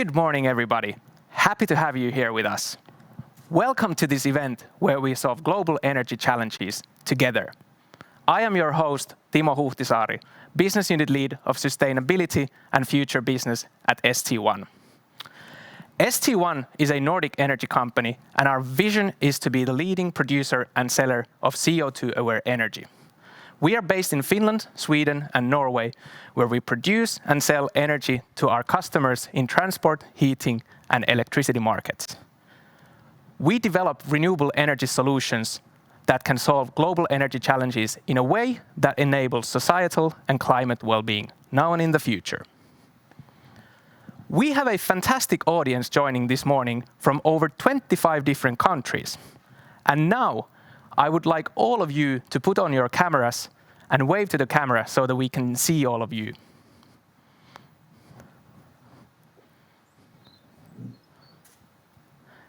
Good morning, everybody. Happy to have you here with us. Welcome to this event where we solve global energy challenges together. I am your host, Timo Huhtisaari, Business Unit Lead of Sustainability and Future Business at St1. St1 is a Nordic energy company, and our vision is to be the leading producer and seller of CO2-aware energy. We are based in Finland, Sweden, and Norway, where we produce and sell energy to our customers in transport, heating, and electricity markets. We develop renewable energy solutions that can solve global energy challenges in a way that enables societal and climate well-being, now and in the future. We have a fantastic audience joining this morning from over 25 different countries. And now, I would like all of you to put on your cameras and wave to the camera so that we can see all of you.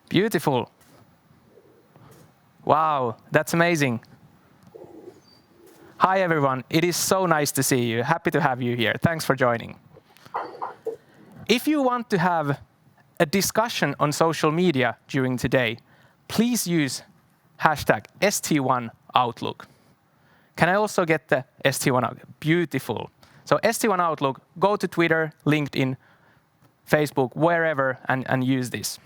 Beautiful. Wow, that's amazing. Hi everyone, it is so nice to see you. Happy to have you here. Thanks for joining. If you want to have a discussion on social media during today, please use hashtag #St1Outlook. Can I also get the St1 Outlook? Beautiful. So St1 Outlook, go to Twitter, LinkedIn, Facebook, wherever, and use this.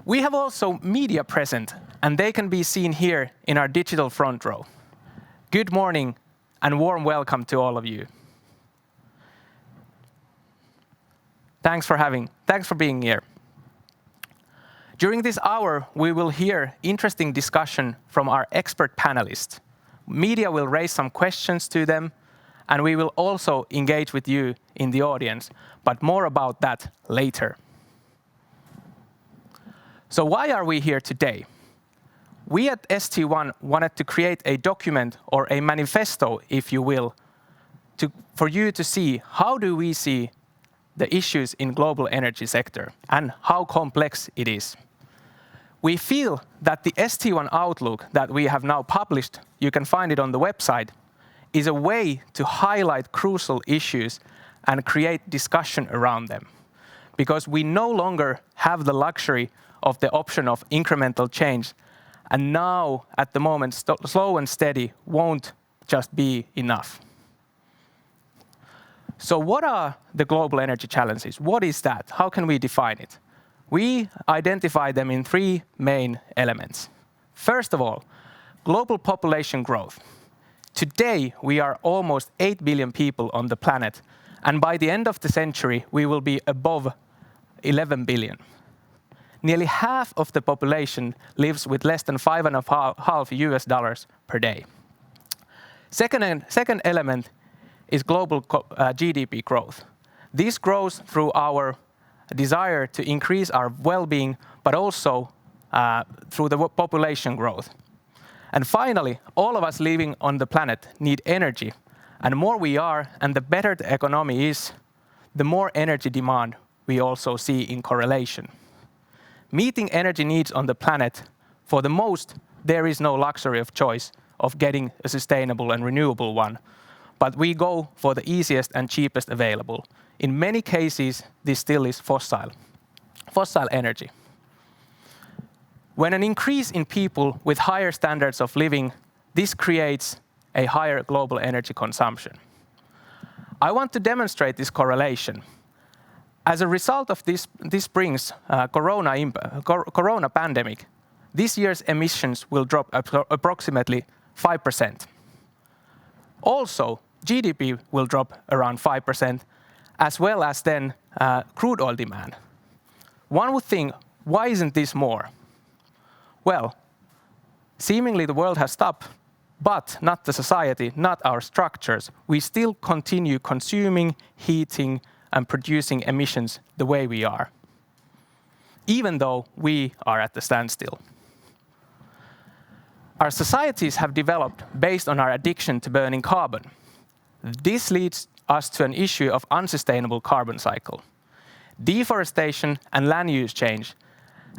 We have also media present, and they can be seen here in our digital front row. Good morning and warm welcome to all of you. Thanks for being here. During this hour, we will hear interesting discussion from our expert panelists. Media will raise some questions to them, and we will also engage with you in the audience, but more about that later. So why are we here today? We at St1 wanted to create a document or a manifesto, if you will, for you to see how do we see the issues in global energy sector and how complex it is. We feel that the St1 Outlook that we have now published, you can find it on the website, is a way to highlight crucial issues and create discussion around them. Because we no longer have the luxury of the option of incremental change, and now, at the moment, slow and steady won't just be enough. So what are the global energy challenges? What is that? How can we define it? We identify them in three main elements. First of all, global population growth. Today, we are almost 8 billion people on the planet, and by the end of the century, we will be above 11 billion. Nearly half of the population lives with less than $5.5 per day. Second element is global GDP growth. This grows through our desire to increase our well-being, but also through the population growth. And finally, all of us living on the planet need energy. And the more we are, and the better the economy is, the more energy demand we also see in correlation. Meeting energy needs on the planet, for the most, there is no luxury of choice of getting a sustainable and renewable one, but we go for the easiest and cheapest available. In many cases, this still is fossil energy. When an increase in people with higher standards of living, this creates a higher global energy consumption. I want to demonstrate this correlation. As a result of this spring's corona pandemic, this year's emissions will drop approximately 5%. Also, GDP will drop around 5%, as well as then crude oil demand. One would think, why isn't this more? Well, seemingly the world has stopped, but not the society, not our structures. We still continue consuming, heating, and producing emissions the way we are, even though we are at the standstill. Our societies have developed based on our addiction to burning carbon. This leads us to an issue of unsustainable carbon cycle. Deforestation and land use change,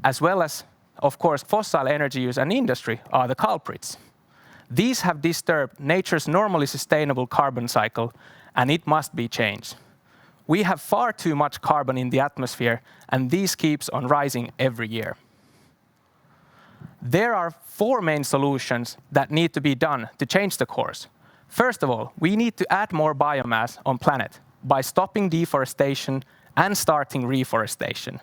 as well as, of course, fossil energy use and industry are the culprits. These have disturbed nature's normally sustainable carbon cycle, and it must be changed. We have far too much carbon in the atmosphere, and this keeps on rising every year. There are 4 main solutions that need to be done to change the course. First of all, we need to add more biomass on planet by stopping deforestation and starting reforestation.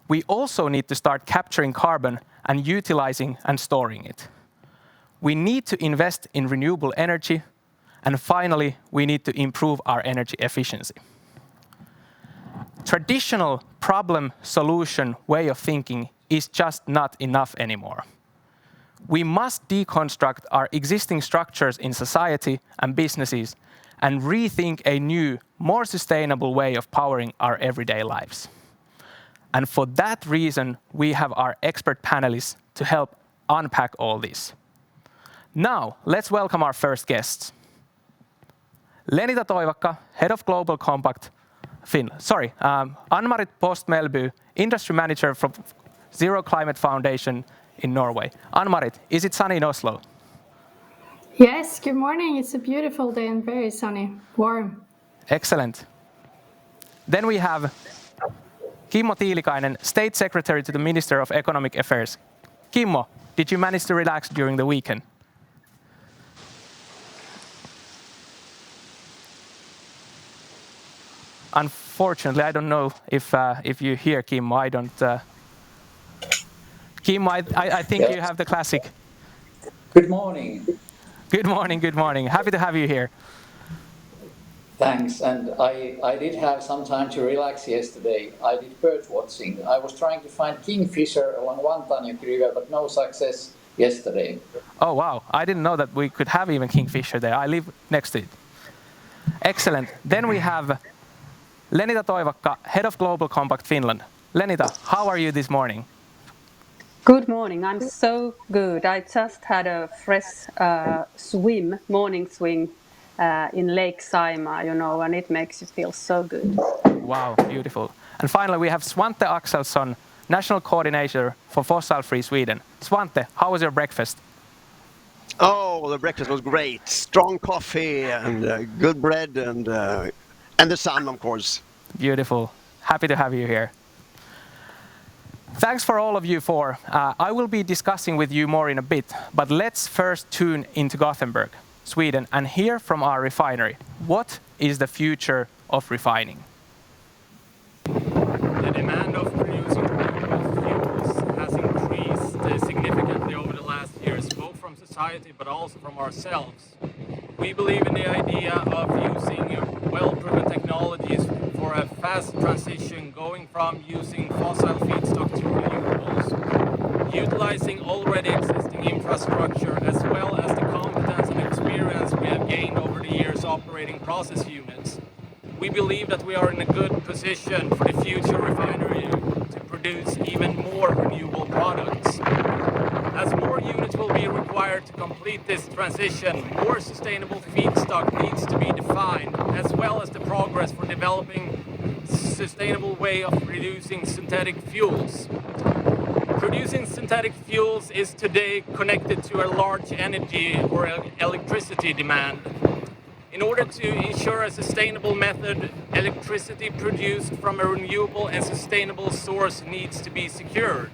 We also need to start capturing carbon and utilizing and storing it. We need to invest in renewable energy, and finally, we need to improve our energy efficiency. Traditional problem-solution way of thinking is just not enough anymore. We must deconstruct our existing structures in society and businesses and rethink a new, more sustainable way of powering our everyday lives. And for that reason, we have our expert panelists to help unpack all this. Now, let's welcome our first guests. Lenita Toivakka, Head of Global Compact Finland. Ann-Marit Post-Melby, Industry Manager from Zero Climate Foundation in Norway. Ann-Marit, is it sunny in Oslo? Yes, good morning. It's a beautiful day and very sunny, warm. Excellent. Then we have Kimmo Tiilikainen, State Secretary to the Minister of Economic Affairs. Kimmo, did you manage to relax during the weekend? Unfortunately, I don't know if you hear Kimmo. I don't. Kimmo, I think Yes. you have the classic. Good morning. Good morning, good morning. Happy to have you here. Thanks. And I did have some time to relax yesterday. I did bird watching. I was trying to find kingfisher along Vantaanjoki River, but no success yesterday. Oh, wow. I didn't know that we could have even kingfisher there. I live next to it. Excellent. Then we have Lenita Toivakka, Head of Global Compact Finland. Lenita, how are you this morning? Good morning. I'm so good. I just had a fresh morning swim in Lake Saimaa, and it makes you feel so good. Wow, beautiful. And finally, we have Svante Axelsson, National Coordinator for Fossil Free Sweden. Svante, how was your breakfast? Oh, the breakfast was great. Strong coffee and good bread and the sun, of course. Beautiful. Happy to have you here. Thanks for all of you for. I will be discussing with you more in a bit, but let's first tune into Gothenburg, Sweden, and hear from our refinery. What is the future of refining? The demand of producing renewable fuels has increased significantly over the last years, both from society but also from ourselves. We believe in the idea of using well-proven technologies for a fast transition, going from using fossil feedstock to renewables, utilizing already existing infrastructure as well as the competence and experience we have gained over the years operating process units. We believe that we are in a good position for the future refinery to produce even more renewable products. As more units will be required to complete this transition, more sustainable feedstock needs to be defined, as well as the progress for developing sustainable way of reducing synthetic fuels. Producing synthetic fuels is today connected to a large energy or electricity demand. In order to ensure a sustainable method, electricity produced from a renewable and sustainable source needs to be secured.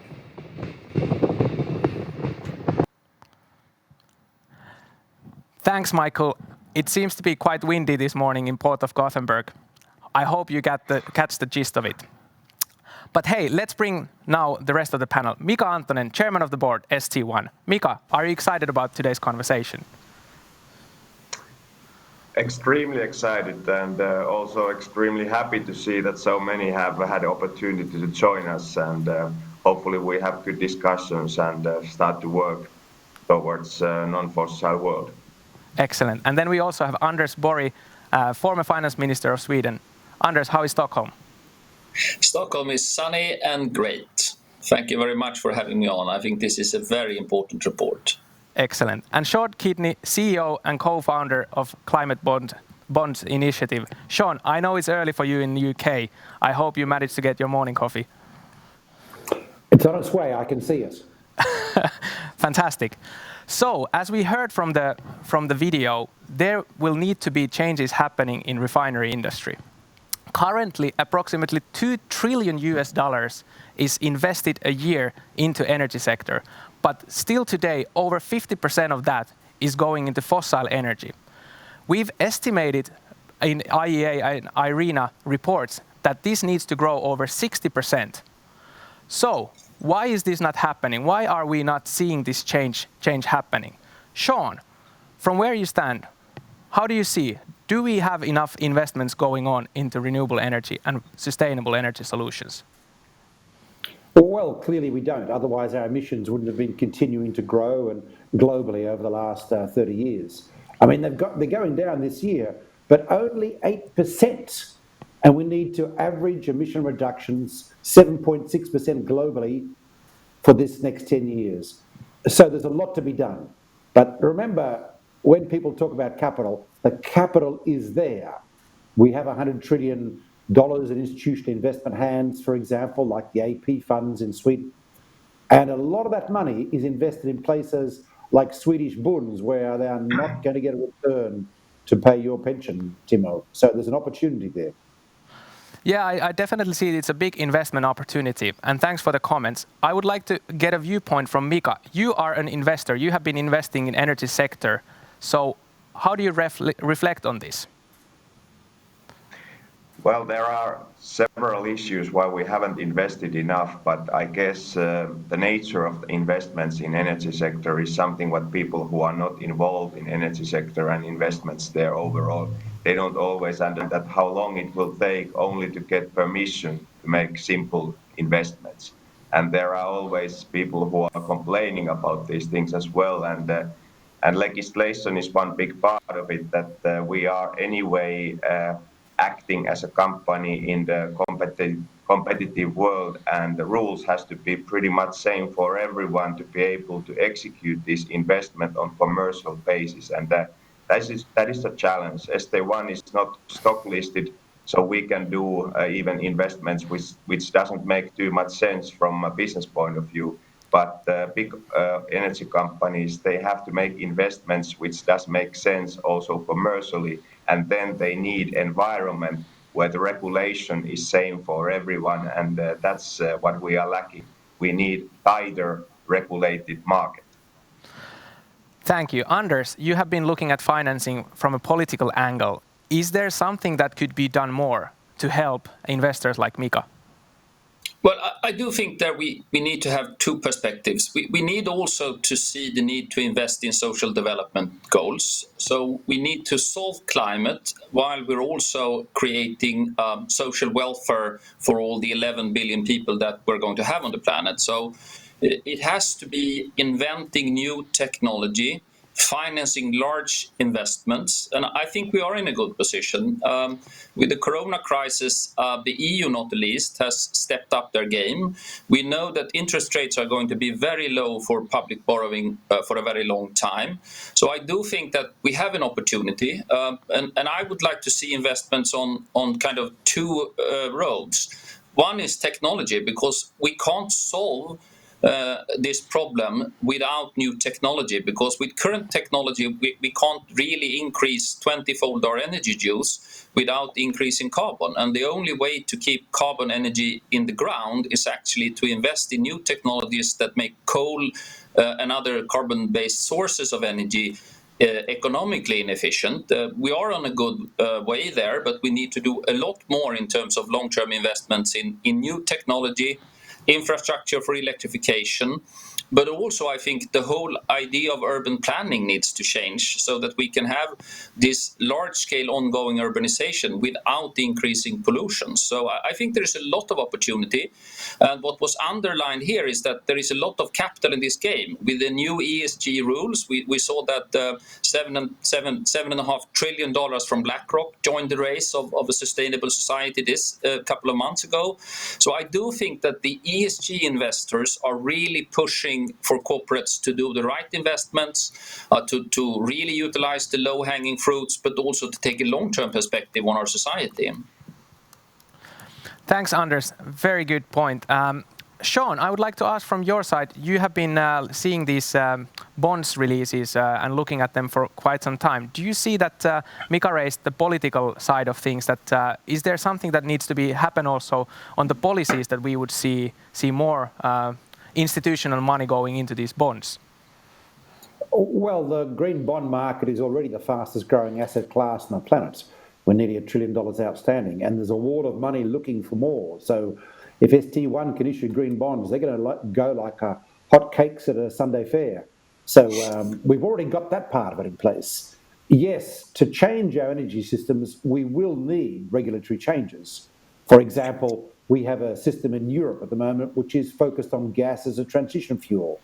Thanks, Michael. It seems to be quite windy this morning in Port of Gothenburg. I hope you catch the gist of it. But hey, let's bring now the rest of the panel. Mika Antonen, Chairman of the Board, St1. Mika, are you excited about today's conversation? Extremely excited and also extremely happy to see that so many have had the opportunity to join us, and hopefully we have good discussions and start to work towards a non-fossil world. Excellent. And then we also have Anders Borg, former Finance Minister of Sweden. Anders, how is Stockholm? Stockholm is sunny and great. Thank you very much for having me on. I think this is a very important report. Excellent. And Sean Kidney, CEO and co-founder of Climate Bonds Initiative. Sean, I know it's early for you in the UK. I hope you managed to get your morning coffee. It's on its way. I can see it. Fantastic. So, as we heard from the video, there will need to be changes happening in refinery industry. Currently, approximately $2 trillion is invested a year into energy sector, but still today, over 50% of that is going into fossil energy. We've estimated in IEA and IRENA reports that this needs to grow over 60%. So, why is this not happening? Why are we not seeing this change happening? Sean, from where you stand, how do you see? Do we have enough investments going on into renewable energy and sustainable energy solutions? Well, clearly we don't. Otherwise, our emissions wouldn't have been continuing to grow and globally over the last 30 years. I mean, they're going down this year, but only 8%. And we need to average emission reductions 7.6% globally for this next 10 years. So there's a lot to be done. But remember, when people talk about capital, the capital is there. We have $100 trillion in institutional investment hands, for example, like the AP funds in Sweden. And a lot of that money is invested in places like Swedish bonds, where they are not going to get a return to pay your pension, Timo. So there's an opportunity there. Yeah, I definitely see it's a big investment opportunity, and thanks for the comments. I would like to get a viewpoint from Mika. You are an investor. You have been investing in energy sector. So how do you reflect on this? Well, there are several issues why we haven't invested enough, but I guess the nature of the investments in energy sector is something what people who are not involved in energy sector and investments there overall, they don't always understand how long it will take only to get permission to make simple investments. And there are always people who are complaining about these things as well, and legislation is one big part of it, that we are anyway acting as a company in the competitive world, and the rules has to be pretty much same for everyone to be able to execute this investment on commercial basis, and that is a challenge. St1 is not stock listed, so we can do even investments which doesn't make too much sense from a business point of view. But big energy companies, they have to make investments which does make sense also commercially, and then they need environment where the regulation is same for everyone, and that's what we are lacking. We need tighter regulated market. Thank you. Anders, you have been looking at financing from a political angle. Is there something that could be done more to help investors like Mika? Well, I do think that we need to have two perspectives. We need also to see the need to invest in social development goals. So we need to solve climate while we're also creating social welfare for all the 11 billion people that we're going to have on the planet. So it has to be inventing new technology, financing large investments, and I think we are in a good position. With the corona crisis, the EU, not the least, has stepped up their game. We know that interest rates are going to be very low for public borrowing for a very long time. So I do think that we have an opportunity, and I would like to see investments on kind of two roads. One is technology, because we can't solve this problem without new technology, because with current technology we can't really increase 20-fold our energy use without increasing carbon, and the only way to keep carbon energy in the ground is actually to invest in new technologies that make coal and other carbon-based sources of energy economically inefficient. We are on a good way there, but we need to do a lot more in terms of long-term investments in new technology, infrastructure for electrification, but also I think the whole idea of urban planning needs to change so that we can have this large-scale ongoing urbanization without increasing pollution. So I think there is a lot of opportunity, and what was underlined here is that there is a lot of capital in this game. With the new ESG rules, we saw that $7.5 trillion from BlackRock joined the race of a sustainable society this couple of months ago. So I do think that the ESG investors are really pushing for corporates to do the right investments, to really utilize the low-hanging fruits, but also to take a long-term perspective on our society. Thanks, Anders. Very good point. Sean, I would like to ask from your side, you have been seeing these bonds releases and looking at them for quite some time. Do you see that Mika raised the political side of things, that is there something that needs to happen also on the policies that we would see more institutional money going into these bonds? Well, the green bond market is already the fastest growing asset class on the planet. We're nearly $1 trillion outstanding, and there's a wall of money looking for more. So if St1 can issue green bonds, they're going to go like hot cakes at a Sunday fair. So we've already got that part of it in place. Yes, to change our energy systems, we will need regulatory changes. For example, we have a system in Europe at the moment which is focused on gas as a transition fuel.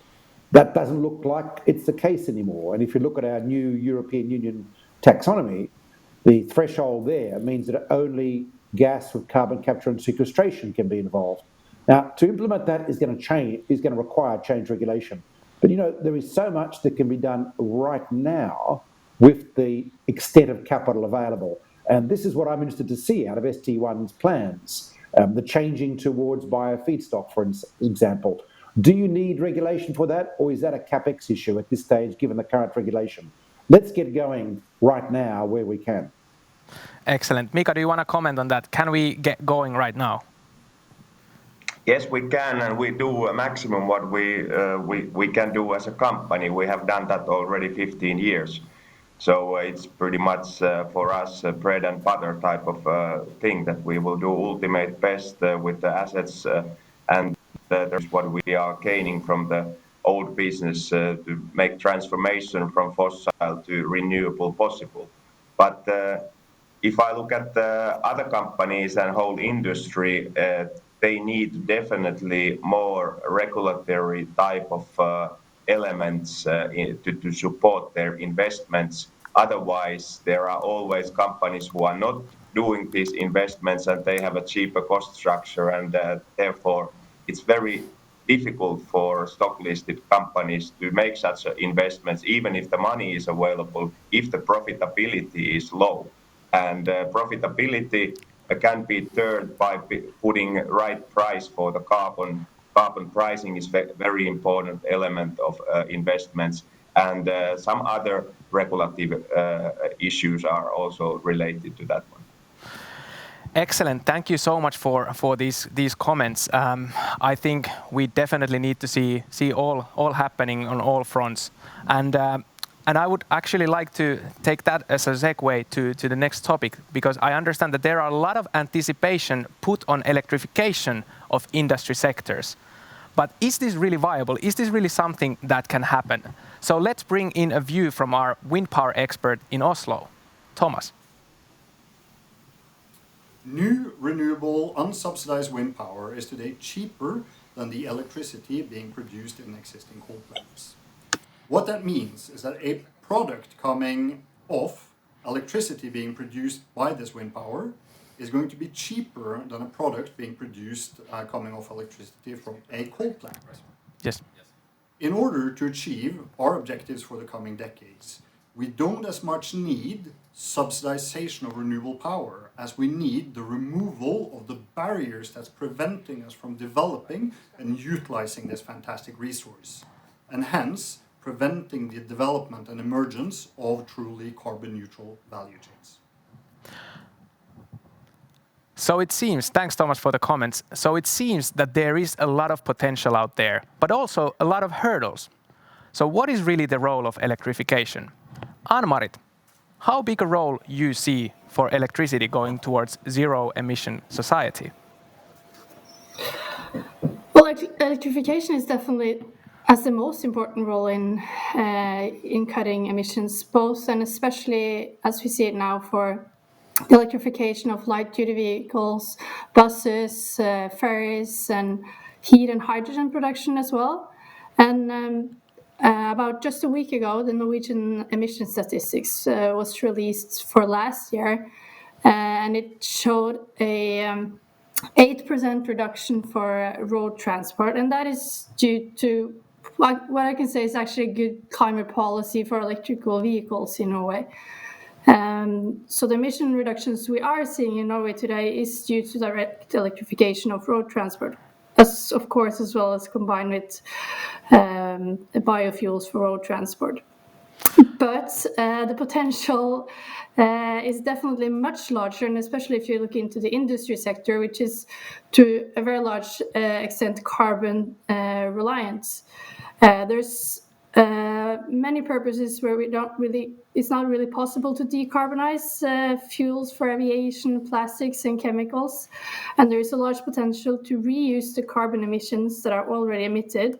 That doesn't look like it's the case anymore. And if you look at our new European Union taxonomy, the threshold there means that only gas with carbon capture and sequestration can be involved. Now, to implement that is going to require change regulation. But there is so much that can be done right now with the extent of capital available. And this is what I'm interested to see out of St1's plans. The changing towards biofeedstock, for example. Do you need regulation for that, or is that a capex issue at this stage, given the current regulation? Let's get going right now where we can. Excellent. Mika, do you want to comment on that? Can we get going right now? Yes, we can, and we do a maximum what we can do as a company. We have done that already 15 years. So it's pretty much for us a bread and butter type of thing that we will do ultimate best with the assets and that's what we are gaining from the old business to make transformation from fossil to renewable possible. But if I look at the other companies and whole industry, they need definitely more regulatory type of elements to support their investments. Otherwise, there are always companies who are not doing these investments and they have a cheaper cost structure, and therefore it's very difficult for stock-listed companies to make such investments, even if the money is available, if the profitability is low. And profitability can be turned by putting right price for the carbon. Carbon pricing is a very important element of investments, and some other regulative issues are also related to that one. Excellent. Thank you so much for these comments. I think we definitely need to see all happening on all fronts. And I would actually like to take that as a segue to the next topic, because I understand that there are a lot of anticipation put on electrification of industry sectors. But is this really viable? Is this really something that can happen? So let's bring in a view from our wind power expert in Oslo, Thomas. New renewable unsubsidized wind power is today cheaper than the electricity being produced in existing coal plants. What that means is that a product coming off electricity being produced by this wind power is going to be cheaper than a product being produced coming off electricity from a coal plant. Yes. In order to achieve our objectives for the coming decades, we don't as much need subsidization of renewable power as we need the removal of the barriers that's preventing us from developing and utilizing this fantastic resource, and hence preventing the development and emergence of truly carbon neutral value chains. So it seems, thanks Thomas for the comments, so it seems that there is a lot of potential out there, but also a lot of hurdles. So what is really the role of electrification? Ann-Marit, how big a role you see for electricity going towards zero-emission society? Well, electrification is definitely has the most important role in cutting emissions, both and especially as we see it now for the electrification of light-duty vehicles, buses, ferries, and heat and hydrogen production as well. And about just a week ago, the Norwegian emission statistics was released for last year, and it showed a 8% reduction for road transport, and that is due to what I can say is actually a good climate policy for electrical vehicles in Norway. So the emission reductions we are seeing in Norway today is due to direct electrification of road transport. of course, as well as combined with biofuels for road transport. But the potential is definitely much larger, and especially if you look into the industry sector, which is to a very large extent carbon reliant. There's many purposes where it's not really possible to decarbonize fuels for aviation, plastics, and chemicals, and there is a large potential to reuse the carbon emissions that are already emitted.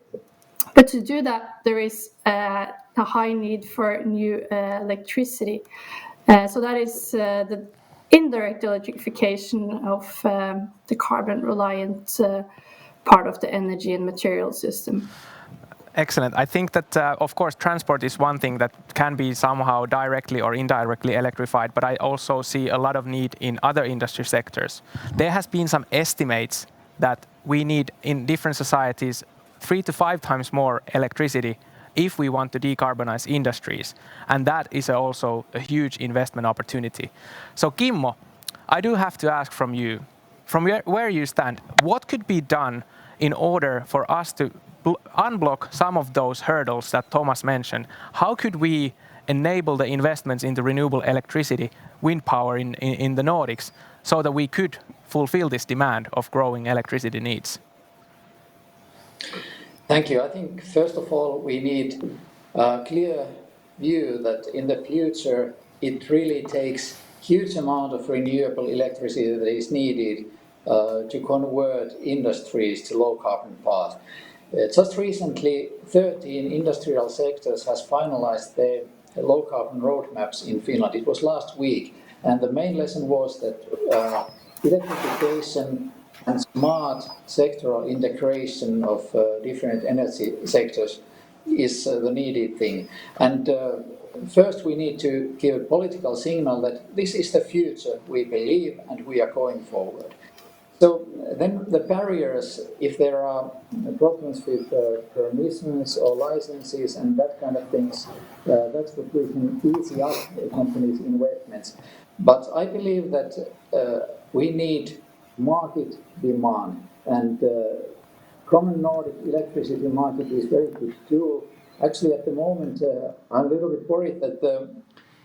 But to do that, there is a high need for new electricity. So that is the indirect electrification of the carbon-reliant part of the energy and material system. Excellent. I think that, of course, transport is one thing that can be somehow directly or indirectly electrified, but I also see a lot of need in other industry sectors. There has been some estimates that we need in different societies 3 to 5 times more electricity if we want to decarbonize industries. And that is also a huge investment opportunity. So Kimmo, I do have to ask from you, from where you stand, what could be done in order for us to unblock some of those hurdles that Thomas mentioned? How could we enable the investments into renewable electricity, wind power in the Nordics, so that we could fulfill this demand of growing electricity needs? Thank you. I think first of all we need a clear view that in the future it really takes huge amount of renewable electricity that is needed to convert industries to low carbon path. Just recently 13 industrial sectors has finalized their low carbon roadmaps in Finland. It was last week, and the main lesson was that electrification and smart sectoral integration of different energy sectors is the needed thing. And first we need to give a political signal that this is the future we believe and we are going forward. So then the barriers, if there are problems with permissions or licenses and that kind of things, that's what we can easy up companies' investments. But I believe that we need market demand, and common Nordic electricity market is very good tool. Actually, at the moment, I'm a little bit worried that the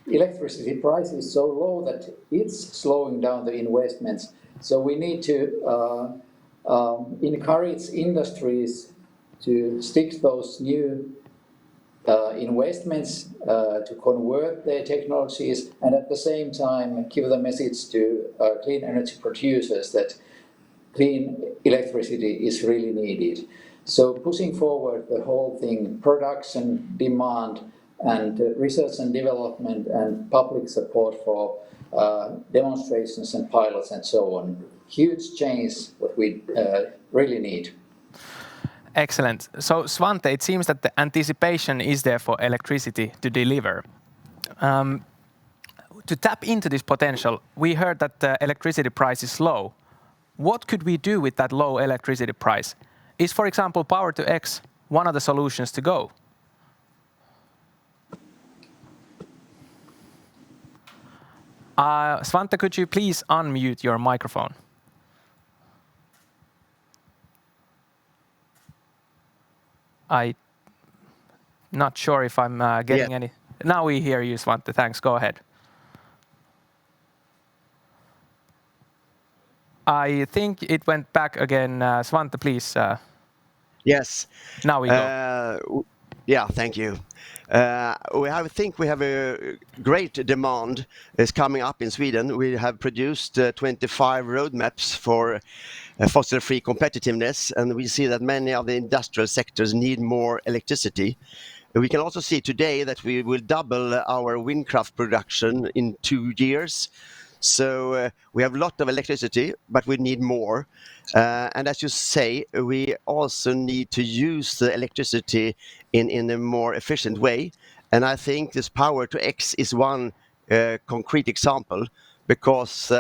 electricity price is so low that it's slowing down the investments. So we need to encourage industries to stick those new investments to convert their technologies, and at the same time give the message to clean energy producers that clean electricity is really needed. So pushing forward the whole thing, production, demand, and research and development and public support for demonstrations and pilots and so on. Huge change what we really need. Excellent. So Svante, it seems that the anticipation is there for electricity to deliver. To tap into this potential, we heard that the electricity price is low. What could we do with that low electricity price? Is, for example, Power to X one of the solutions to go? Svante, could you please unmute your microphone? I'm not sure if I'm getting any. Now we hear you, Svante. Thanks. Go ahead. I think it went back again. Svante, please. Yes. Now we go. Yeah, thank you. I think we have a great demand is coming up in Sweden. We have produced 25 roadmaps for fossil-free competitiveness, and we see that many of the industrial sectors need more electricity. We can also see today that we will double our windcraft production in 2 years. So we have a lot of electricity, but we need more. And as you say, we also need to use the electricity in a more efficient way. And I think this Power to X is one concrete example, because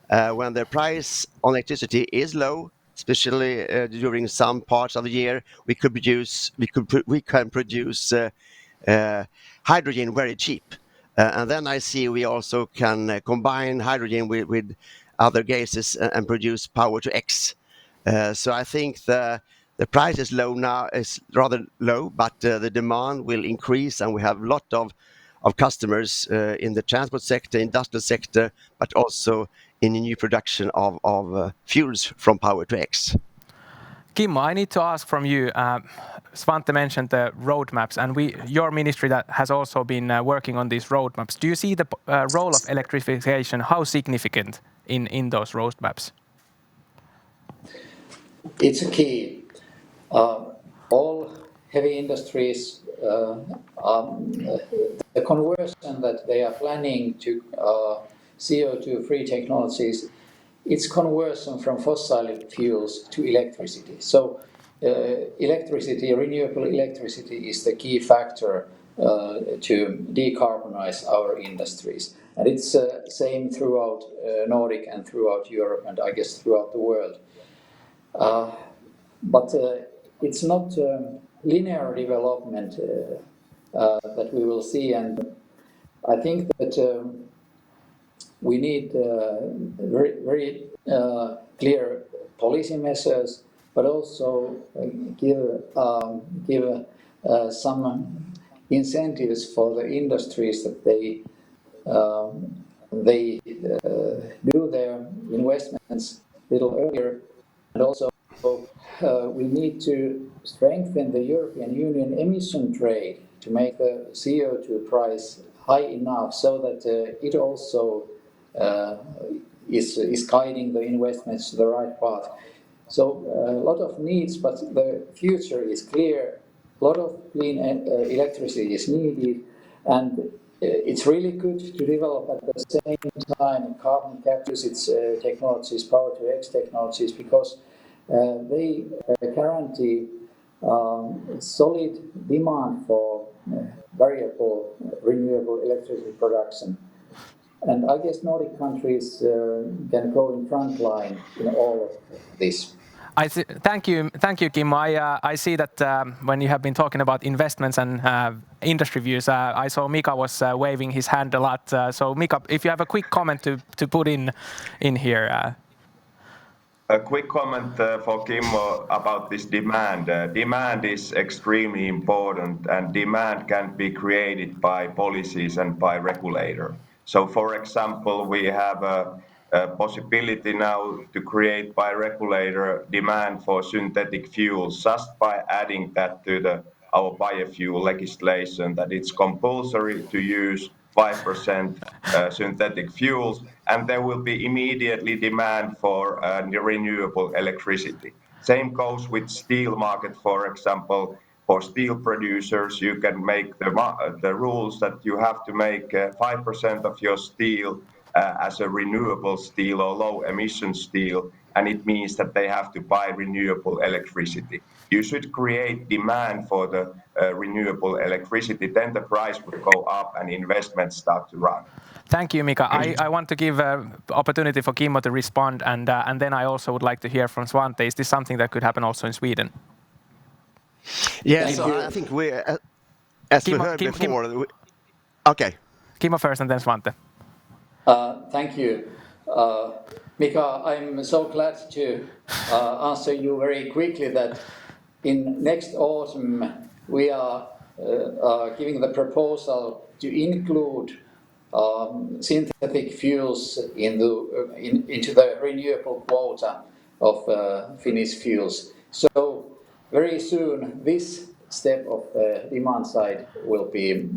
when the price on electricity is low, especially during some parts of the year, we can produce hydrogen very cheap. And then I see we also can combine hydrogen with other gases and produce Power to X. So I think the price is low now, is rather low, but the demand will increase, and we have a lot of customers in the transport sector, industrial sector, but also in the new production of fuels from power to X. Kimmo, I need to ask from you. Svante mentioned the roadmaps, and your ministry that has also been working on these roadmaps. Do you see the role of electrification, how significant in those roadmaps? It's a key. All heavy industries, the conversion that they are planning to CO2-free technologies, it's conversion from fossil fuels to electricity. So electricity, renewable electricity is the key factor to decarbonize our industries. And it's same throughout Nordic and throughout Europe, and I guess throughout the world. But it's not linear development that we will see, and I think that we need very clear policy measures, but also give some incentives for the industries that they do their investments a little earlier, and also we need to strengthen the European Union emission trade to make the CO2 price high enough so that it also is guiding the investments to the right path. So a lot of needs, but the future is clear. A lot of clean electricity is needed, and it's really good to develop at the same time carbon capture its technologies, power to X technologies, because they guarantee solid demand for variable renewable electricity production. And I guess Nordic countries can go in front line in all of this. Thank you, Kimmo. I see that when you have been talking about investments and industry views, I saw Mika was waving his hand a lot. So Mika, if you have a quick comment to put in here. A quick comment for Kimmo about this demand. Demand is extremely important, and demand can be created by policies and by regulator. So, for example, we have a possibility now to create by regulator demand for synthetic fuels just by adding that to our biofuel legislation, that it's compulsory to use 5% synthetic fuels, and there will be immediately demand for renewable electricity. Same goes with steel market, for example. For steel producers, you can make the rules that you have to make 5% of your steel as a renewable steel or low emission steel, and it means that they have to buy renewable electricity. You should create demand for the renewable electricity, then the price would go up and investments start to run. Thank you, Mika. I want to give opportunity for Kimmo to respond, and then I also would like to hear from Svante. Is this something that could happen also in Sweden? Yes, I think as we heard before. Okay. Kimmo first, and then Svante. Thank you. Mika, I'm so glad to answer you very quickly that in next autumn we are giving the proposal to include synthetic fuels into the renewable quota of Finnish fuels. So very soon this step of demand side will be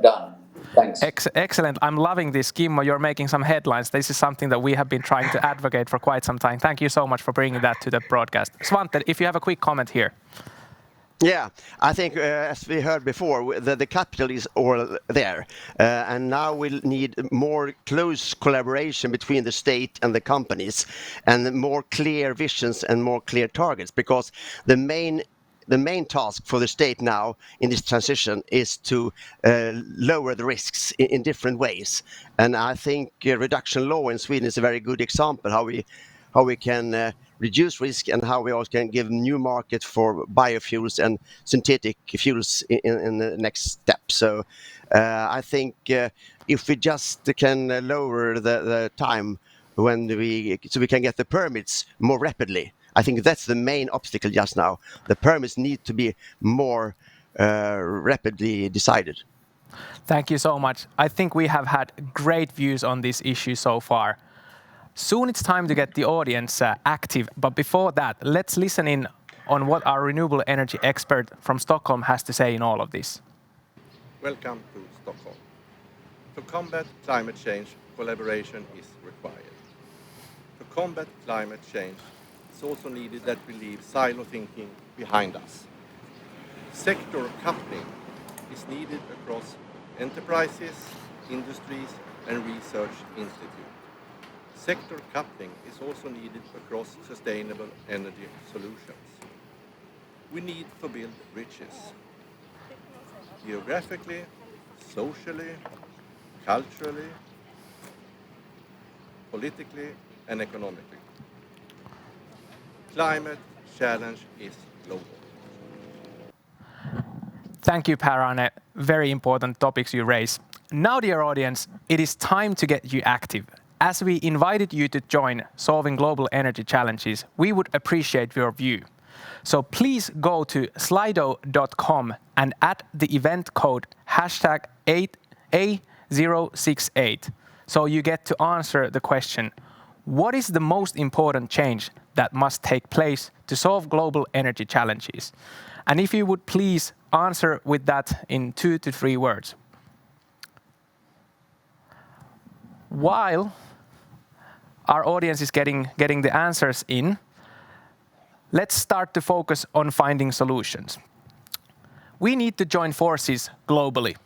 done. Thanks. Excellent. I'm loving this, Kimmo. You're making some headlines. This is something that we have been trying to advocate for quite some time. Thank you so much for bringing that to the broadcast. Svante, if you have a quick comment here. Yeah, I think as we heard before, the capital is all there, and now we'll need more close collaboration between the state and the companies, and more clear visions and more clear targets, because the main task for the state now in this transition is to lower the risks in different ways. And I think reduction law in Sweden is a very good example how we can reduce risk and how we also can give new market for biofuels and synthetic fuels in the next step. So I think if we just can lower the time so we can get the permits more rapidly, I think that's the main obstacle just now. The permits need to be more rapidly decided. Thank you so much. I think we have had great views on this issue so far. Soon it's time to get the audience active, but before that, let's listen in on what our renewable energy expert from Stockholm has to say in all of this. Welcome to Stockholm. To combat climate change, collaboration is required. To combat climate change, it's also needed that we leave silo thinking behind us. Sector coupling is needed across enterprises, industries, and research institutes. Sector coupling is also needed across sustainable energy solutions. We need to build bridges. Geographically, socially, culturally, politically, and economically. Climate challenge is global. Thank you, Per-Arne. Very important topics you raise. Now, dear audience, it is time to get you active. As we invited you to join Solving Global Energy Challenges, we would appreciate your view. So please go to slido.com and add the event code #A068 so you get to answer the question, what is the most important change that must take place to solve global energy challenges? And if you would please answer with that in 2 to 3 words. While our audience is getting the answers in, let's start to focus on finding solutions. We need to join forces globally.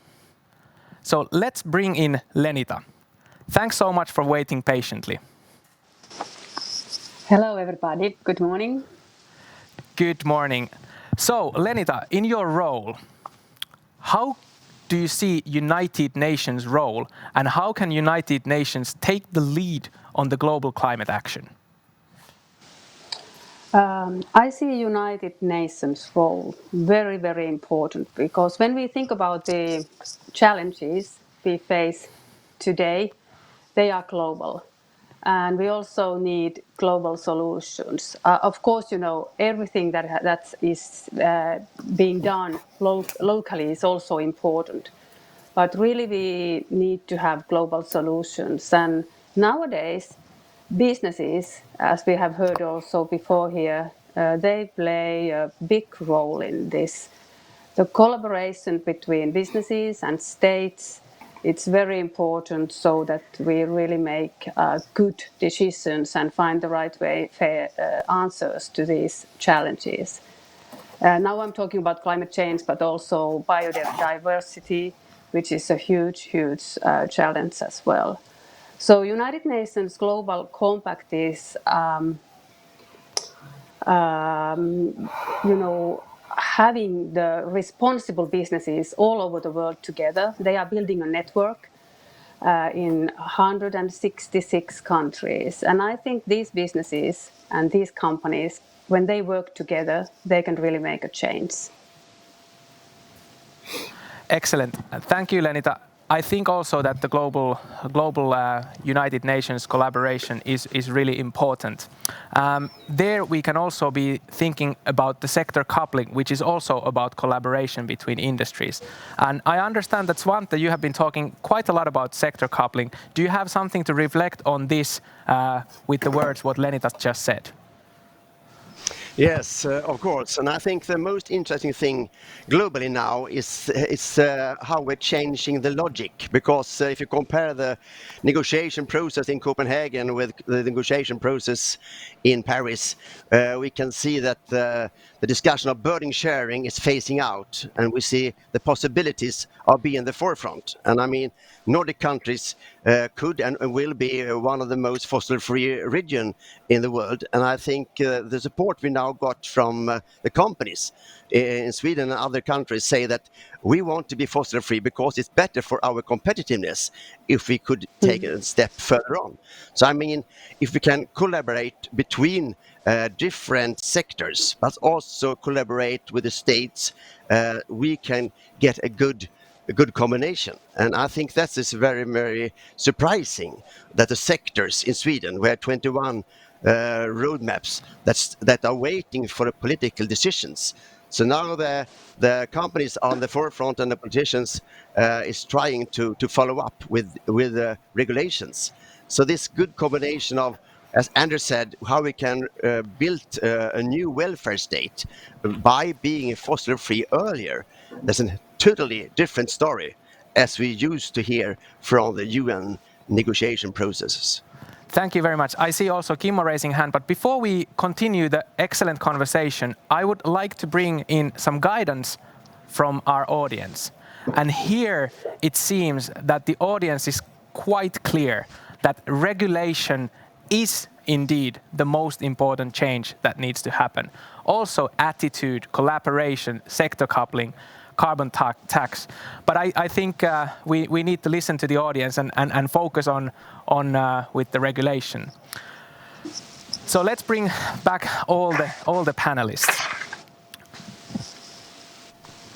So let's bring in Lenita. Thanks so much for waiting patiently. Hello, everybody. Good morning. Good morning. So, Lenita, in your role, how do you see United Nations' role, and how can United Nations take the lead on the global climate action? I see United Nations role very, very important, because when we think about the challenges we face today, they are global. And we also need global solutions. Of course, everything that is being done locally is also important. But really, we need to have global solutions. And nowadays, businesses, as we have heard also before here, they play a big role in this. The collaboration between businesses and states, it's very important so that we really make good decisions and find the right way, fair answers to these challenges. Now I'm talking about climate change, but also biodiversity, which is a huge, huge challenge as well. So United Nations Global Compact is, having the responsible businesses all over the world together. They are building a network in 166 countries. And I think these businesses and these companies, when they work together, they can really make a change. Excellent. Thank you, Lenita. I think also that the global United Nations collaboration is really important. There we can also be thinking about the sector coupling, which is also about collaboration between industries. And I understand that Svante, you have been talking quite a lot about sector coupling. Do you have something to reflect on this with the words what Lenita just said? Yes, of course. And I think the most interesting thing globally now is how we're changing the logic. Because if you compare the negotiation process in Copenhagen with the negotiation process in Paris, we can see that the discussion of burden sharing is phasing out. And we see the possibilities of being in the forefront. And I mean, Nordic countries could and will be one of the most fossil-free region in the world. And I think the support we now got from the companies in Sweden and other countries say that we want to be fossil-free because it's better for our competitiveness if we could take a step further on. So I mean, if we can collaborate between different sectors, but also collaborate with the states, we can get a good combination. And I think that is very, very surprising that the sectors in Sweden, we had 21 roadmaps that are waiting for political decisions. So now the companies on the forefront and the politicians is trying to follow up with regulations. So this good combination of, as Anders said, how we can build a new welfare state by being fossil-free earlier. That's a totally different story as we used to hear from the UN negotiation processes. Thank you very much. I see also Kimmo raising hand, but before we continue the excellent conversation, I would like to bring in some guidance from our audience. And here it seems that the audience is quite clear that regulation is indeed the most important change that needs to happen. Also attitude, collaboration, sector coupling, carbon tax. But I think we need to listen to the audience and focus on with the regulation. So let's bring back all the panelists.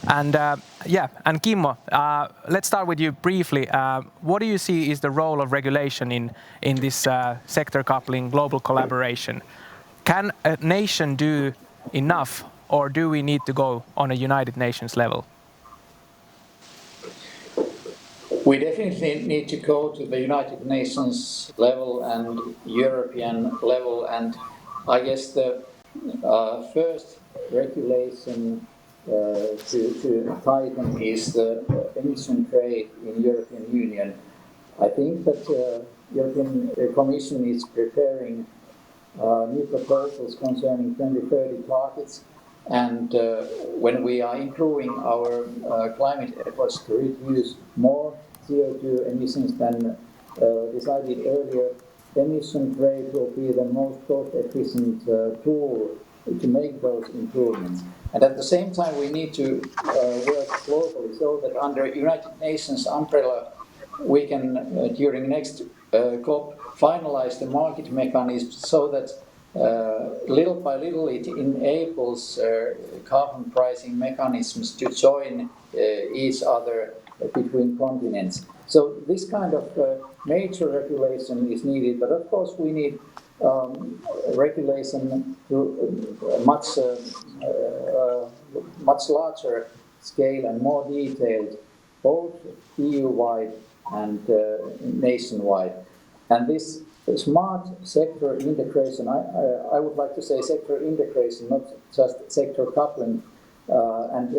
And and Kimmo, let's start with you briefly. What do you see is the role of regulation in this sector coupling, global collaboration? Can a nation do enough, or do we need to go on a United Nations level? We definitely need to go to the United Nations level and European level, and I guess the first regulation to tighten is the emission trade in European Union. I think that European Commission is preparing new proposals concerning 2030 targets, and when we are improving our climate efforts to reduce more CO2 emissions than decided earlier, emission trade will be the most cost-efficient tool to make those improvements. And at the same time, we need to work globally so that under United Nations umbrella, we can, during next COP, finalize the market mechanism so that little by little it enables carbon pricing mechanisms to join each other between continents. So this kind of major regulation is needed, but of course we need regulation to much larger scale and more detailed, both EU-wide and nationwide. And this smart sector integration, I would like to say sector integration, not just sector coupling. And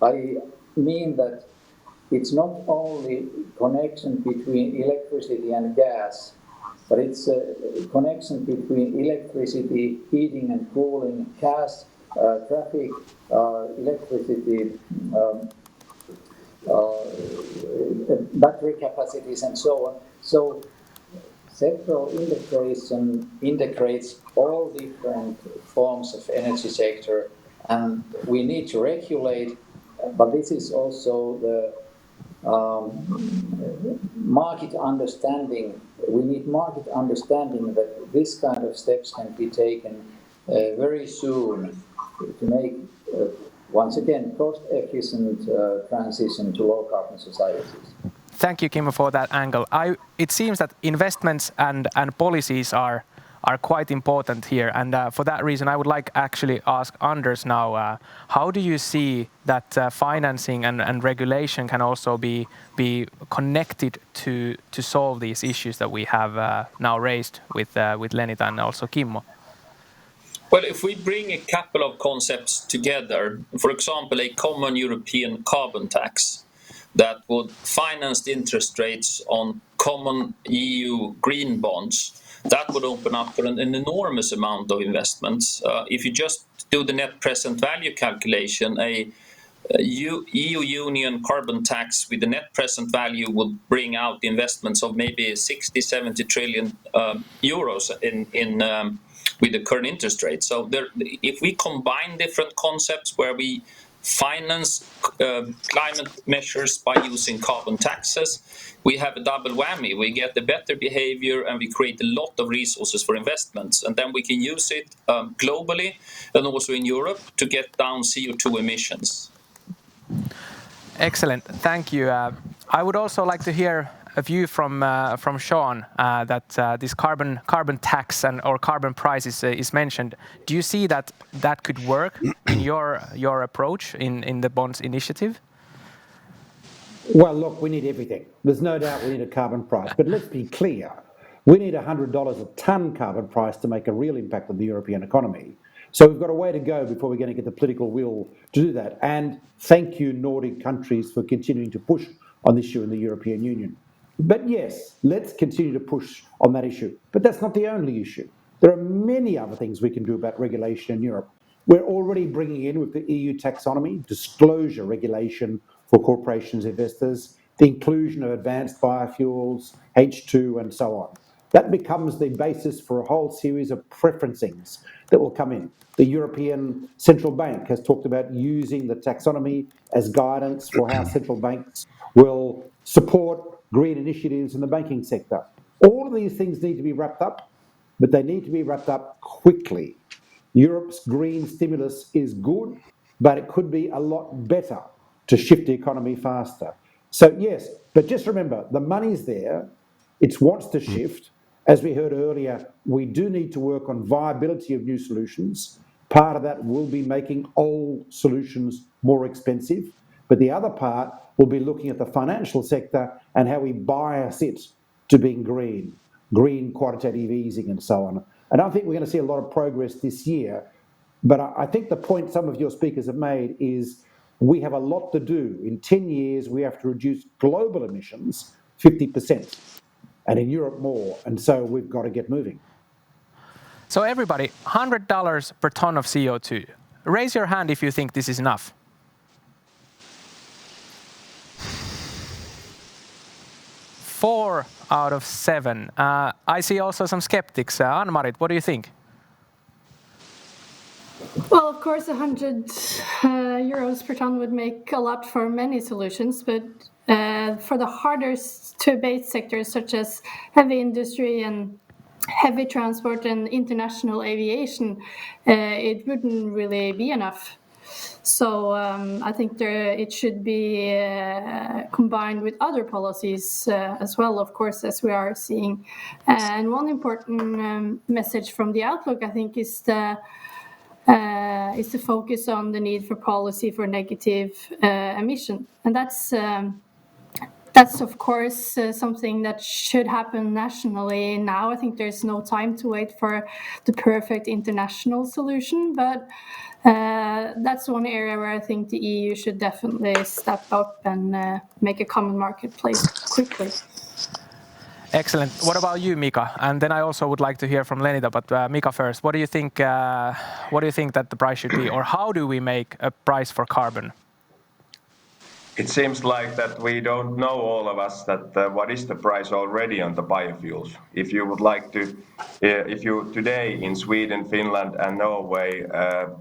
I mean that it's not only connection between electricity and gas, but it's a connection between electricity, heating and cooling, gas, traffic, electricity, battery capacities and so on. So sectoral integration integrates all different forms of energy sector, and we need to regulate, but this is also the market understanding. We need market understanding that this kind of steps can be taken very soon to make, once again, cost-efficient transition to low-carbon societies. Thank you, Kimmo, for that angle. It seems that investments and policies are quite important here, and for that reason, I would like actually ask Anders now. How do you see that financing and regulation can also be connected to solve these issues that we have now raised with Lenita and also Kimmo? Well, if we bring a couple of concepts together, for example, a common European carbon tax that would finance the interest rates on common EU green bonds, that would open up for an enormous amount of investments. If you just do the net present value calculation, a EU Union carbon tax with the net present value would bring out investments of maybe 60, 70 trillion euros in with the current interest rate. So if we combine different concepts where we finance climate measures by using carbon taxes, we have a double whammy. We get the better behavior and we create a lot of resources for investments. And then we can use it globally and also in Europe to get down CO2 emissions. Excellent, thank you. I would also like to hear a view from Sean that this carbon tax or carbon price is mentioned. Do you see that could work in your approach in the bonds initiative? Well, look, we need everything. There's no doubt we need a carbon price. But let's be clear. We need $100 a tonne carbon price to make a real impact on the European economy. So we've got a way to go before we're going to get the political will to do that. And thank you, Nordic countries, for continuing to push on this issue in the European Union. But yes, let's continue to push on that issue. But that's not the only issue. There are many other things we can do about regulation in Europe. We're already bringing in with the EU taxonomy, disclosure regulation for corporations, investors, the inclusion of advanced biofuels, H2 and so on. That becomes the basis for a whole series of preferencings that will come in. The European Central Bank has talked about using the taxonomy as guidance for how central banks will support green initiatives in the banking sector. All of these things need to be wrapped up, but they need to be wrapped up quickly. Europe's green stimulus is good, but it could be a lot better to shift the economy faster. So yes, but just remember, the money's there, it wants to shift. As we heard earlier, we do need to work on viability of new solutions. Part of that will be making old solutions more expensive, but the other part will be looking at the financial sector and how we bias it to being green quantitative easing and so on. And I think we're going to see a lot of progress this year. But I think the point some of your speakers have made is we have a lot to do. In 10 years, we have to reduce global emissions 50%, and in Europe more. And so we've got to get moving. So everybody, $100 per ton of CO2. Raise your hand if you think this is enough. 4 out of 7. I see also some skeptics. Ann-Marit, what do you think? Well, of course, 100 euros per ton would make a lot for many solutions, but for the harder to abate sectors such as heavy industry and heavy transport and international aviation, it wouldn't really be enough. So I think it should be combined with other policies as well, of course, as we are seeing. And one important message from the outlook, I think, is the focus on the need for policy for negative emission. And that's of course something that should happen nationally now. I think there's no time to wait for the perfect international solution, but that's one area where I think the EU should definitely step up and make a common marketplace quickly. Excellent. What about you, Mika? And then I also would like to hear from Lenita, but Mika first. What do you think? What do you think that the price should be, or how do we make a price for carbon? It seems like that we don't know, all of us, that what is the price already on the biofuels. If you would like to, if you today in Sweden, Finland and Norway,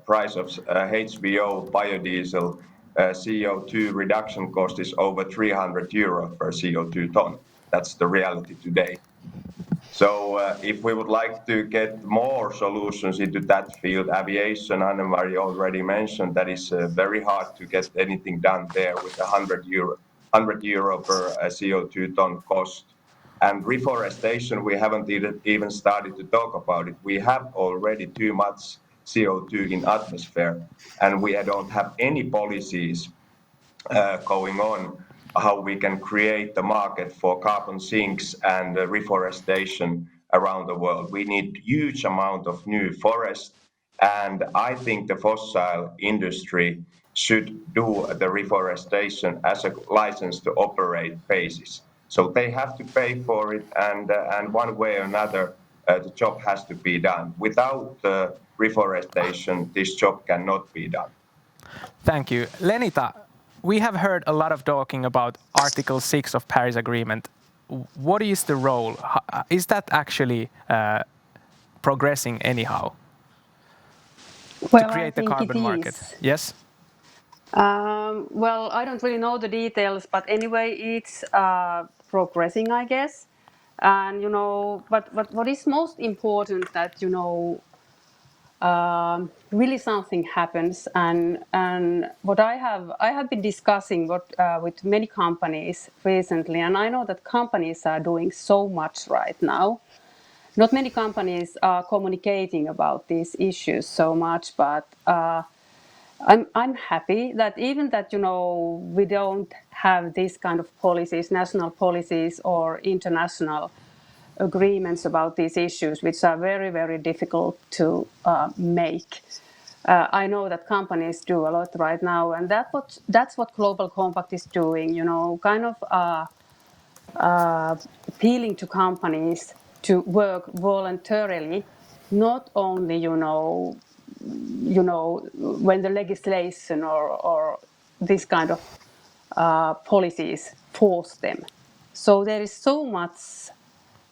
price of HVO biodiesel CO2 reduction cost is over 300 euro per CO2 ton. That's the reality today. So if we would like to get more solutions into that field, aviation, Anne-Marie already mentioned, that is very hard to get anything done there with 100 euro per CO2 ton cost. And reforestation, we haven't even started to talk about it. We have already too much CO2 in atmosphere, and we don't have any policies going on how we can create the market for carbon sinks and reforestation around the world. We need huge amount of new forest, and I think the fossil industry should do the reforestation as a license to operate basis. So they have to pay for it, and one way or another, the job has to be done. Without reforestation, this job cannot be done. Thank you. Lenita, we have heard a lot of talking about Article 6 of Paris Agreement. What is the role? Is that actually progressing anyhow Well, to create the carbon market? Yes? Well, I don't really know the details, but anyway, it's progressing, I guess. And, but what is most important that, really something happens. And what I have been discussing with many companies recently, and I know that companies are doing so much right now. Not many companies are communicating about these issues so much, but I'm happy that even that we don't have this kind of policies, national policies or international agreements about these issues, which are very, very difficult to make. I know that companies do a lot right now, and that's what Global Compact is doing. Kind of appealing to companies to work voluntarily, not only when the legislation or this kind of policies force them. So there is so much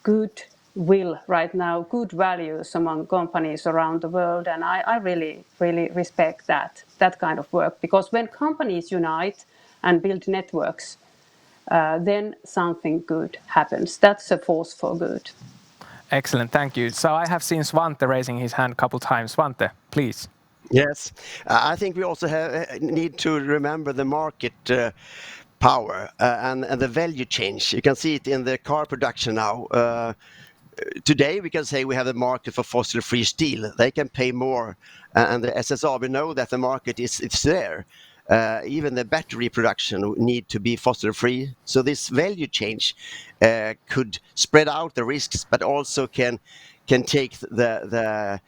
good will right now, good values among companies around the world, and I really, really respect that kind of work, because when companies unite and build networks, then something good happens. That's a force for good. Excellent, thank you. So I have seen Svante raising his hand a couple times. Svante, please. Yes, I think we also need to remember the market power and the value change. You can see it in the car production now. Today we can say we have a market for fossil-free steel. They can pay more, and the SSR, we know that the market it's there. Even the battery production need to be fossil-free. So this value change could spread out the risks, but also can take the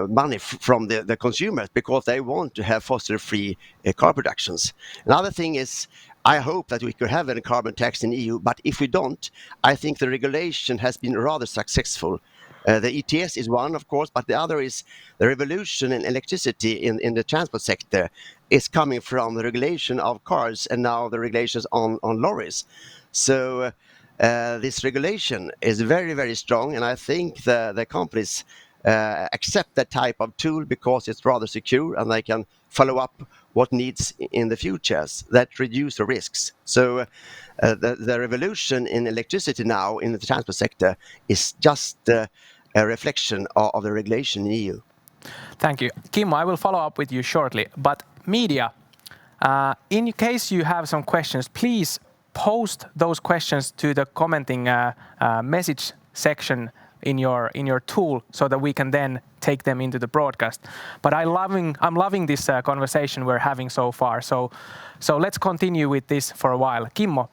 money from the consumers, because they want to have fossil-free car productions. Another thing is, I hope that we could have a carbon tax in EU, but if we don't, I think the regulation has been rather successful. The ETS is one, of course, but the other is the revolution in electricity in the transport sector is coming from the regulation of cars and now the regulations on lorries. So this regulation is very, very strong, and I think the companies accept that type of tool because it's rather secure and they can follow up what needs in the futures that reduce the risks. So the revolution in electricity now in the transport sector is just a reflection of the regulation in EU. Thank you. Kimmo, I will follow up with you shortly, but media, in case you have some questions, please post those questions to the commenting message section in your tool, so that we can then take them into the broadcast. But I'm loving this conversation we're having so far. So let's continue with this for a while. Kimmo,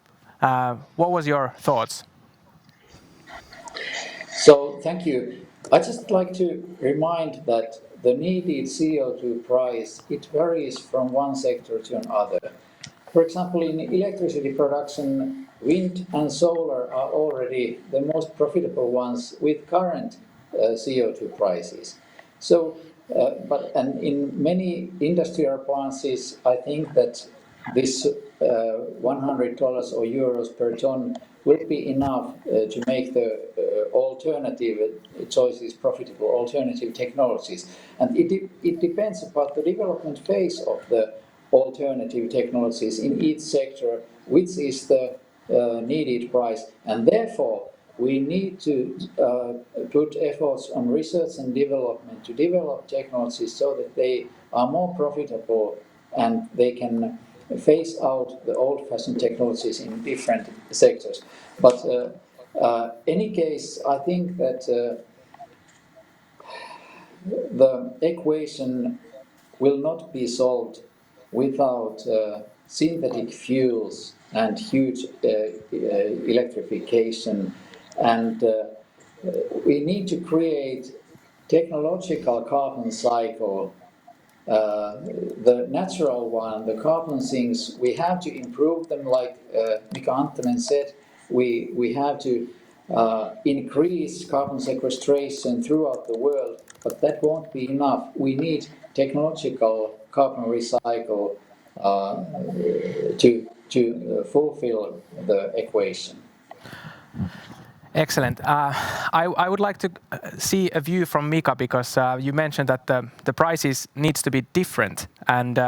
what was your thoughts? So thank you. I just like to remind that the needed CO2 price, it varies from one sector to another. For example, in electricity production, wind and solar are already the most profitable ones with current CO2 prices. So, and in many industrial plants, I think that this $100 or euros per ton will be enough to make the alternative choices profitable, alternative technologies. And it depends upon the development phase of the alternative technologies in each sector, which is the needed price. And therefore, we need to put efforts on research and development to develop technologies so that they are more profitable and they can phase out the old-fashioned technologies in different sectors. But any case, I think that the equation will not be solved without synthetic fuels and huge electrification. And we need to create technological carbon cycle. The natural one, the carbon sinks, we have to improve them, like Mika Antonen said. We have to increase carbon sequestration throughout the world, but that won't be enough. We need technological carbon recycle to fulfill the equation. Excellent. I would like to see a view from Mika, because you mentioned that the prices needs to be different. And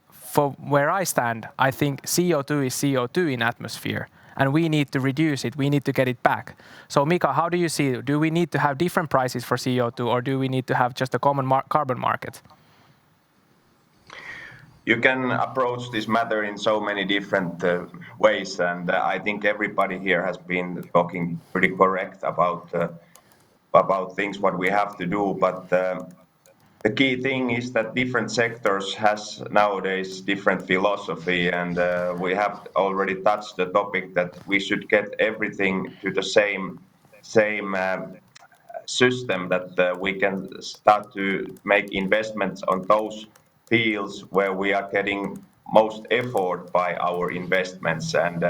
for where I stand, I think CO2 is CO2 in atmosphere. and we need to reduce it, we need to get it back. So Mika, how do you see it? Do we need to have different prices for CO2, or do we need to have just a common carbon market? You can approach this matter in so many different ways, and I think everybody here has been talking pretty correct about things what we have to do. But the key thing is that different sectors has nowadays different philosophy, and we have already touched the topic that we should get everything to the same system, that we can start to make investments on those fields where we are getting most effort by our investments. And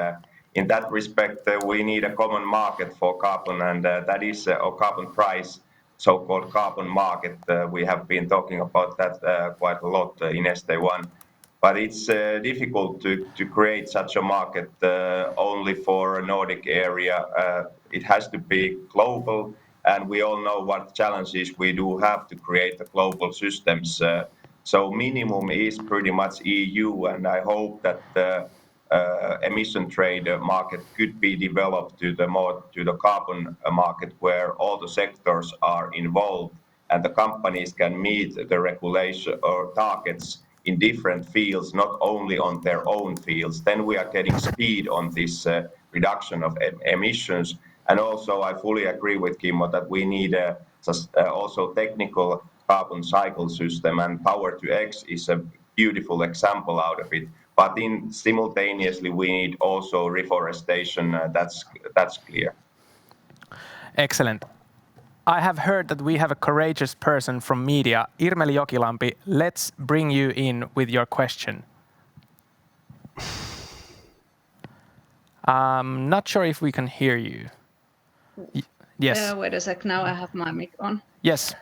in that respect, we need a common market for carbon, and that is a carbon price, so-called carbon market. We have been talking about that quite a lot in St1. But it's difficult to create such a market only for a Nordic area. It has to be global, and we all know what challenges we do have to create the global systems. So minimum is pretty much EU, and I hope that the emission trade market could be developed to the carbon market, where all the sectors are involved and the companies can meet the regulation or targets in different fields, not only on their own fields. Then we are getting speed on this reduction of emissions. And also I fully agree with Kimmo that we need also technical carbon cycle system, and Power to X is a beautiful example out of it. But simultaneously we need also reforestation, that's clear. Excellent. I have heard that we have a courageous person from media, Irmeli Jokilampi. Let's bring you in with your question. I'm not sure if we can hear you. Yes. Wait a sec, now I have my mic on. Yes.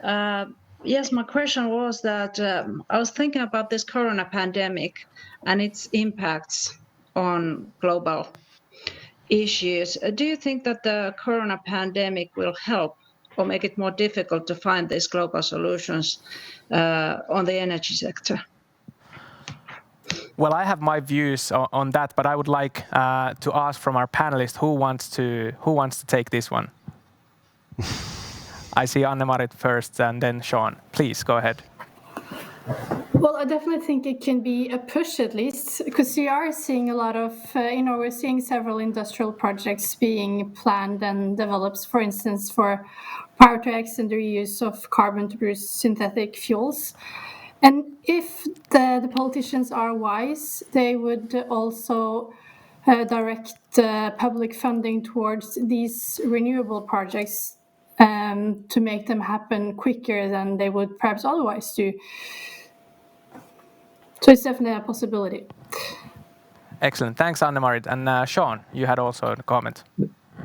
Yes, my question was that I was thinking about this corona pandemic and its impacts on global issues. Do you think that the corona pandemic will help or make it more difficult to find these global solutions on the energy sector? Well, I have my views on that, but I would like to ask from our panelists who wants to take this one. I see Anne-Marit first and then Sean. Please go ahead. Well, I definitely think it can be a push at least, because we are seeing a lot of, we're seeing several industrial projects being planned and developed, for instance, for Power to X and the reuse of carbon to produce synthetic fuels. And if the politicians are wise, they would also direct public funding towards these renewable projects to make them happen quicker than they would perhaps otherwise do. So it's definitely a possibility. Excellent. Thanks, Anne-Marit. And Sean, you had also a comment.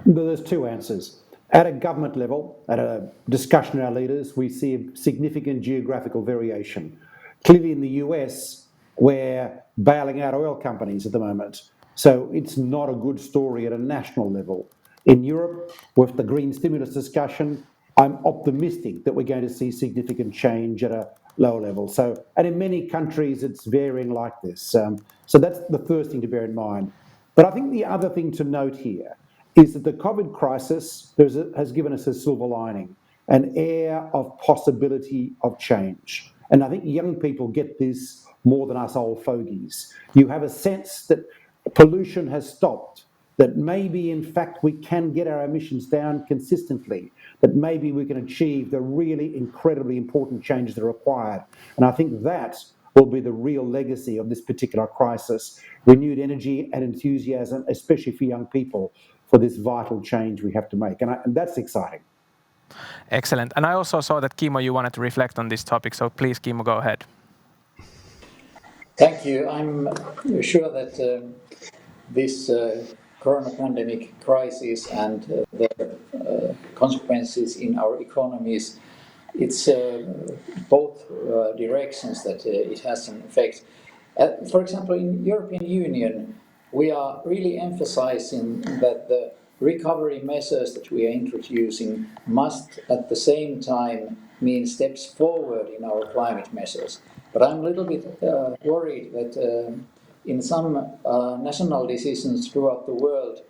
There's two answers. At a government level, at a discussion of our leaders, we see a significant geographical variation. Clearly in the US, we're bailing out oil companies at the moment. So it's not a good story at a national level. In Europe, with the green stimulus discussion, I'm optimistic that we're going to see significant change at a lower level. And in many countries, it's varying like this. So that's the first thing to bear in mind. But I think the other thing to note here is that the COVID crisis has given us a silver lining, an air of possibility of change. And I think young people get this more than us old fogies. You have a sense that pollution has stopped, that maybe in fact we can get our emissions down consistently, that maybe we can achieve the really incredibly important changes that are required. And I think that will be the real legacy of this particular crisis, renewed energy and enthusiasm, especially for young people, for this vital change we have to make. And that's exciting. Excellent. And I also saw that, Kimmo, you wanted to reflect on this topic. So please, Kimmo, go ahead. Thank you. I'm sure that this corona pandemic crisis and the consequences in our economies, it's both directions that it has an effect. For example, in European Union, we are really emphasizing that the recovery measures that we are introducing must at the same time mean steps forward in our climate measures. But I'm a little bit worried that in some national decisions throughout the world,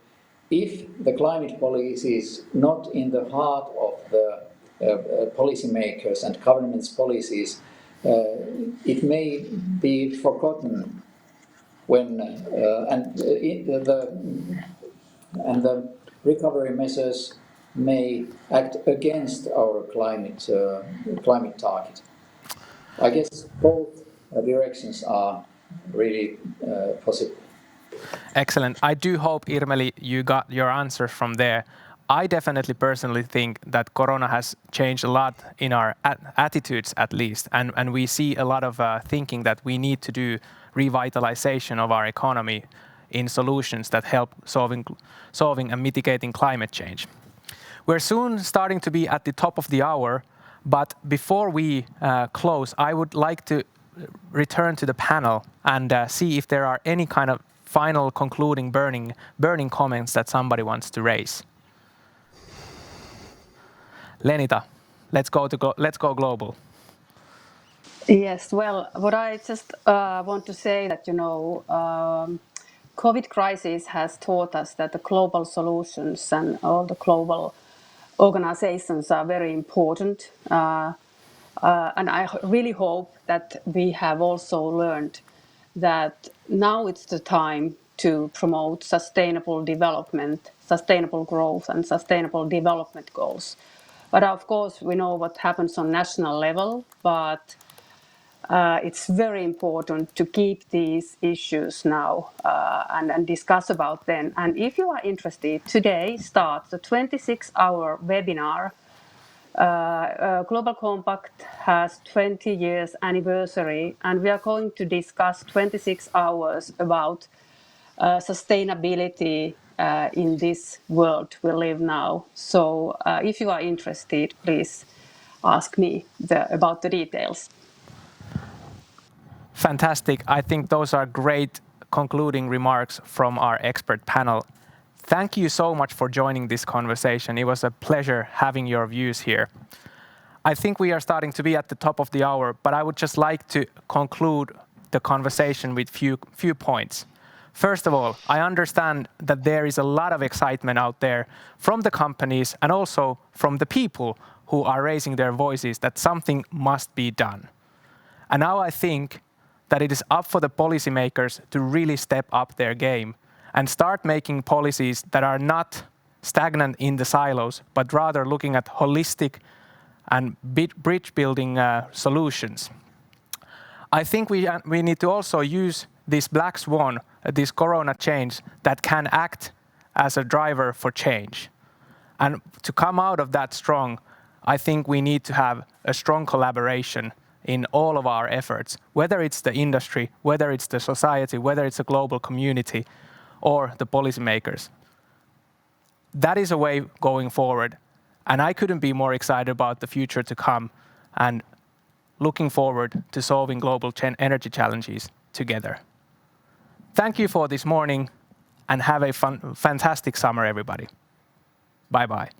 if the climate policy is not in the heart of the policymakers and governments' policies, it may be forgotten when and the recovery measures may act against our climate target. I guess both directions are really possible. Excellent. I do hope, Irmeli, you got your answers from there. I definitely personally think that Corona has changed a lot in our attitudes, at least, and we see a lot of thinking that we need to do revitalization of our economy in solutions that help solving and mitigating climate change. We're soon starting to be at the top of the hour, but before we close, I would like to return to the panel and see if there are any kind of final concluding burning comments that somebody wants to raise. Lenita, let's go global. Yes, well, what I just want to say that, COVID crisis has taught us that the global solutions and all the global organizations are very important. And I really hope that we have also learned that now it's the time to promote sustainable development, sustainable growth, and sustainable development goals. But of course, we know what happens on national level, but it's very important to keep these issues now and discuss about them. And if you are interested, today starts the 26-hour webinar. Global Compact has 20 years anniversary, and we are going to discuss 26 hours about sustainability in this world we live now. So if you are interested, please ask me about the details. Fantastic. I think those are great concluding remarks from our expert panel. Thank you so much for joining this conversation. It was a pleasure having your views here. I think we are starting to be at the top of the hour, but I would just like to conclude the conversation with few points. First of all, I understand that there is a lot of excitement out there from the companies and also from the people who are raising their voices that something must be done. And now I think that it is up for the policymakers to really step up their game and start making policies that are not stagnant in the silos, but rather looking at holistic and bridge-building solutions. I think we need to also use this black swan, this corona change, that can act as a driver for change. And to come out of that strong, I think we need to have a strong collaboration in all of our efforts, whether it's the industry, whether it's the society, whether it's a global community, or the policymakers. That is a way going forward, and I couldn't be more excited about the future to come and looking forward to solving global energy challenges together. Thank you for this morning, and have a fantastic summer, everybody. Bye-bye.